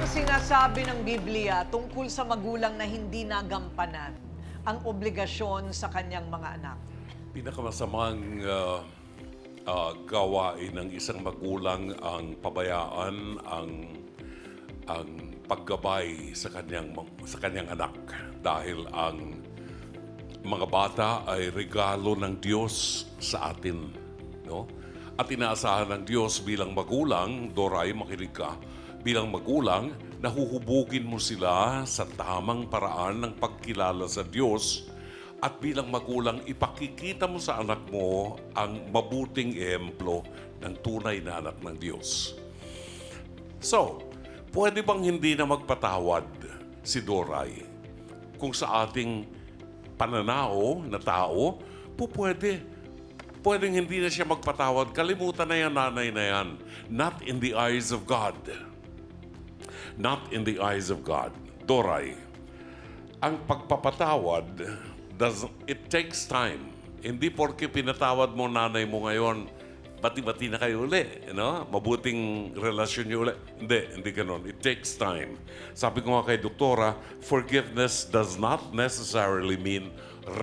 sinasabi ng Biblia tungkol sa magulang na hindi nagampanan ang obligasyon sa kanyang mga anak? Pinakamasamang gawain ng isang magulang ang pabayaan, ang paggabay sa kanyang anak dahil ang mga bata ay regalo ng Diyos sa atin, no? At inaasahan ng Diyos bilang magulang, Doray, makinig ka, bilang magulang, nahuhubugin mo sila sa tamang paraan ng pagkilala sa Diyos at bilang magulang, ipakikita mo sa anak mo ang mabuting ehemplo ng tunay na anak ng Diyos. So, pwede bang hindi na magpatawad si Doray? Kung sa ating pananaw na tao, pwedeng hindi na siya magpatawad. Kalimutan na yan, nanay na yan. Not in the eyes of God. Not in the eyes of God. Doray, ang pagpapatawad, it takes time. Hindi porke pinatawad mo nanay mo ngayon, bati-bati na kayo uli. No? Mabuting relasyon niyo uli. Hindi ganun. It takes time. Sabi ko nga kay doktora, forgiveness does not necessarily mean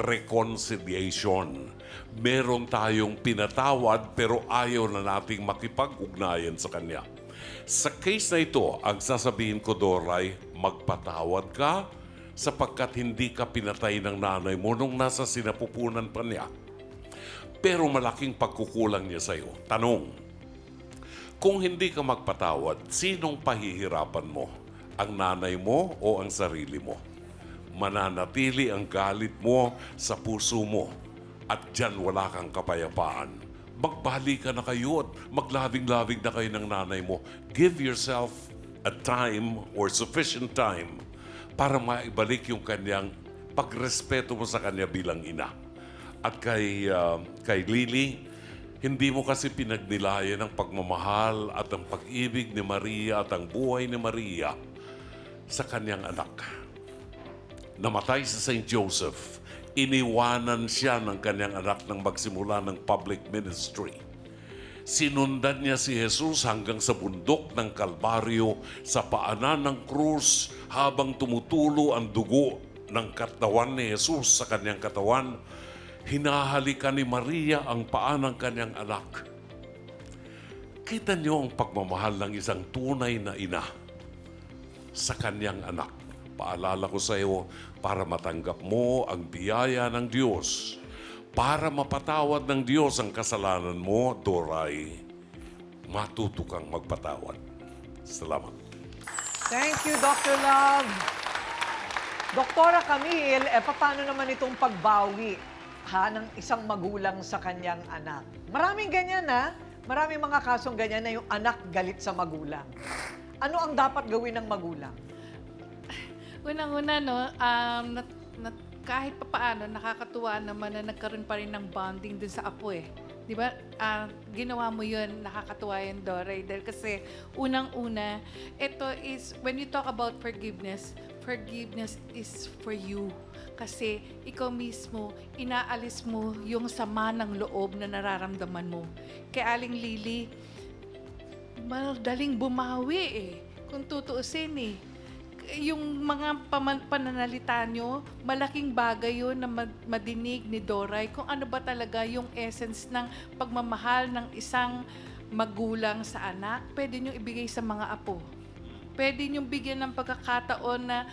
reconciliation. Meron tayong pinatawad pero ayaw na nating makipag-ugnayan sa kanya. Sa case na ito, ang sasabihin ko, Doray, magpatawad ka sapagkat hindi ka pinatay ng nanay mo nung nasa sinapupunan pa niya. Pero malaking pagkukulang niya sa'yo. Tanong, kung hindi ka magpatawad, sinong pahihirapan mo? Ang nanay mo o ang sarili mo? Mananatili ang galit mo sa puso mo at dyan wala kang kapayapaan. Magbalikan na kayo at maglabing-labing na kayo ng nanay mo. Give yourself a time or sufficient time para maibalik yung kanyang pagrespeto mo sa kanya bilang ina. At kay Lily, hindi mo kasi pinagnilayan ang pagmamahal at ang pag-ibig ni Maria at ang buhay ni Maria sa kanyang anak. Namatay si St. Joseph, iniwanan siya ng kanyang anak nang magsimula ng public ministry. Sinundan niya si Jesus hanggang sa bundok ng Kalbaryo sa paanan ng krus habang tumutulo ang dugo ng katawan ni Jesus sa kanyang katawan. Hinahalikan ni Maria ang paa ng kanyang anak. Kita niyo ang pagmamahal ng isang tunay na ina sa kanyang anak. Paalala ko sa iyo para matanggap mo ang biyaya ng Diyos. Para mapatawad ng Diyos ang kasalanan mo, Doray, matuto kang magpatawad. Salamat. Thank you, Dr. Love. Doktora Camille, paano naman itong pagbawi ng isang magulang sa kanyang anak? Maraming ganyan, ha? Maraming mga kasong ganyan na yung anak galit sa magulang. Ano ang dapat gawin ng magulang? Unang-una, no, kahit papaano, nakakatuwa naman na nagkaroon pa rin ng bonding dun sa apo eh. Di ba? Ginawa mo yun, nakakatuwa yun, Doray. Dahil kasi, unang-una, ito is, when you talk about forgiveness, forgiveness is for you. Kasi ikaw mismo, inaalis mo yung sama ng loob na nararamdaman mo. Kaya Aling Lily, madaling bumawi eh. Kung tutuusin eh. Yung mga pananalita nyo, malaking bagay yun na madinig ni Doray kung ano ba talaga yung essence ng pagmamahal ng isang magulang sa anak. Pwede nyo ibigay sa mga apo. Pwede nyo bigyan ng pagkakataon na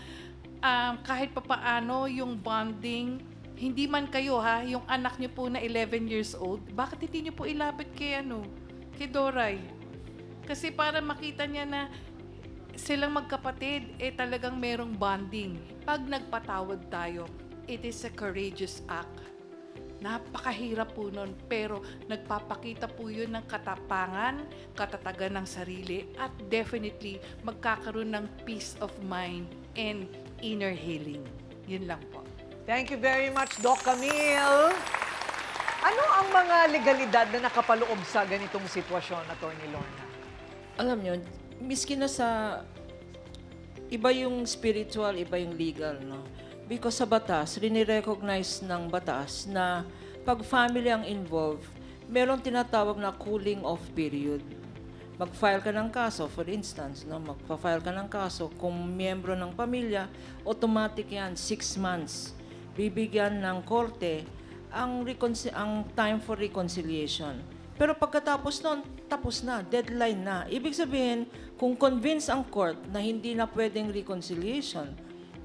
kahit papaano yung bonding, hindi man kayo ha, yung anak nyo po na 11 years old, bakit hindi nyo po ilapit kay Doray? Kasi para makita niya na silang magkapatid, talagang merong bonding. Pag nagpatawad tayo, it is a courageous act. Napakahirap po nun, pero nagpapakita po yun ng katapangan, katatagan ng sarili, at definitely magkakaroon ng peace of mind and inner healing. Yun lang po. Thank you very much, Doc Camille. Ano ang mga legalidad na nakapaloob sa ganitong sitwasyon, Atty. Lorna? Alam nyo, miski na sa iba yung spiritual, iba yung legal, no? Because sa batas, rini-recognize ng batas na pag family ang involved, meron tinatawag na cooling off period. mag-file ka ng kaso, for instance, no, magpa-file ka ng kaso, kung miyembro ng pamilya, automatic yan, 6 months. Bibigyan ng korte ang time for reconciliation. Pero pagkatapos nun, tapos na, deadline na. Ibig sabihin, kung convince ang court na hindi na pwedeng reconciliation,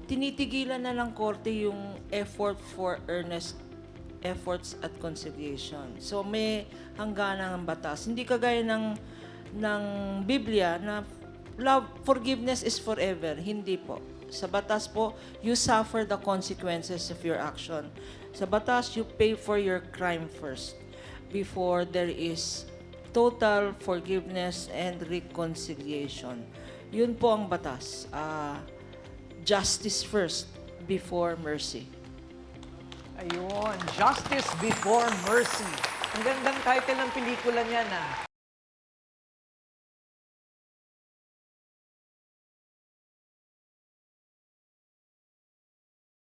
tinitigilan na ng korte yung effort for earnest efforts at conciliation. So may hangganan ang batas. Hindi kagaya ng Biblia na forgiveness is forever. Hindi po. Sa batas po, you suffer the consequences of your action. Sa batas, you pay for your crime first before there is total forgiveness and reconciliation. Yun po ang batas. Justice first before mercy. Ayun, Justice Before Mercy. Ang gandang title ng pelikula niya na.